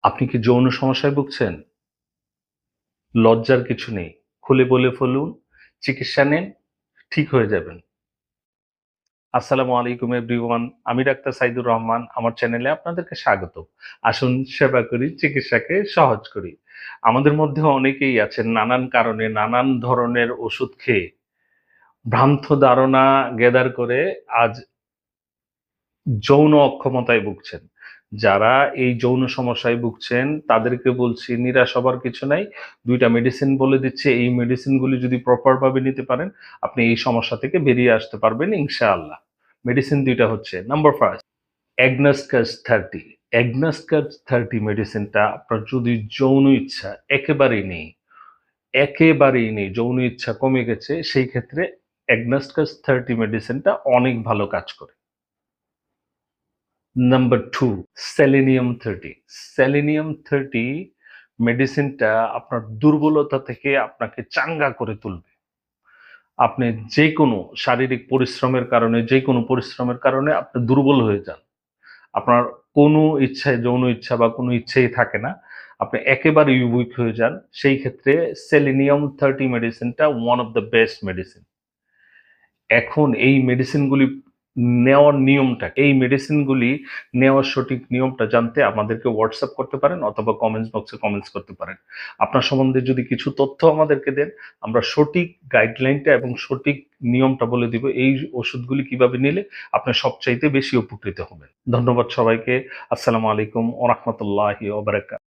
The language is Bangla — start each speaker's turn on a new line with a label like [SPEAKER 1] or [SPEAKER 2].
[SPEAKER 1] আপনি কি যৌন সমস্যায় ভুগছেন? লজ্জার কিছু নেই। খুলে বলে ফেলুন, চিকিৎসা নেন, ঠিক হয়ে যাবেন। আসসালামু আলাইকুম এভরিওয়ান। আমি ডাক্তার সাইদুর রহমান। আমার চ্যানেলে আপনাদেরকে স্বাগত। আসুন সেবা করি, চিকিৎসাকে সহজ করি। আমাদের মধ্যে অনেকেই আছেন নানান কারণে নানান ধরনের ওষুধ খেয়ে ভ্রান্ত ধারণা গেদার করে আজ যৌন অক্ষমতায় ভুগছেন। যারা এই যৌন সমস্যায় ভুগছেন তাদেরকে বলছি নিরাশ হবার কিছু নাই। ২ টা মেডিসিন বলে দিচ্ছি। এই মেডিসিনগুলি যদি প্রপার ভাবে নিতে পারেন, আপনি এই সমস্যা থেকে বেরিয়ে আসতে পারবেন ইনশাআল্লাহ। মেডিসিন ২ টা হচ্ছে নাম্বার 1 Agnescus 30 Agnescus 30 মেডিসিনটা আপনার যদি যৌন ইচ্ছা একেবারেই নেই, যৌন ইচ্ছা কমে গেছে, সেই ক্ষেত্রে Agnescus 30 মেডিসিনটা অনেক ভালো কাজ করে। নাম্বার 2 সেলেনিয়াম 30 সেলেনিয়াম 30 মেডিসিনটা আপনার দুর্বলতা থেকে আপনাকে চাঙ্গা করে তুলবে। আপনি যেকোনো শারীরিক পরিশ্রমের কারণে যেকোনো পরিশ্রমের কারণে আপনি দুর্বল হয়ে যান। আপনার কোনো ইচ্ছায় যৌন ইচ্ছা বা কোনো ইচ্ছাই থাকে না। আপনি একেবারেই উইক হয়ে যান। সেই ক্ষেত্রে সেলেনিয়াম 30 মেডিসিনটা one of the best medicine. এখন এই মেডিসিনগুলি নেওয়ার নিয়মটা এই মেডিসিনগুলি নেওয়ার সঠিক নিয়মটা জানতে আমাদেরকে হোয়াটসঅ্যাপ করতে পারেন অথবা কমেন্টস বক্সে কমেন্টস করতে পারেন। আপনার সম্বন্ধে যদি কিছু তথ্য আমাদেরকে দেন, আমরা সঠিক গাইডলাইনটা এবং সঠিক নিয়মটা বলে দিব এই ওষুধগুলি কিভাবে নিলে আপনি সবচাইতে বেশি উপকৃত হবেন। ধন্যবাদ সবাইকে। আসসালামু আলাইকুম ওয়া রাহমাতুল্লাহি ওয়া বারাকাতুহু।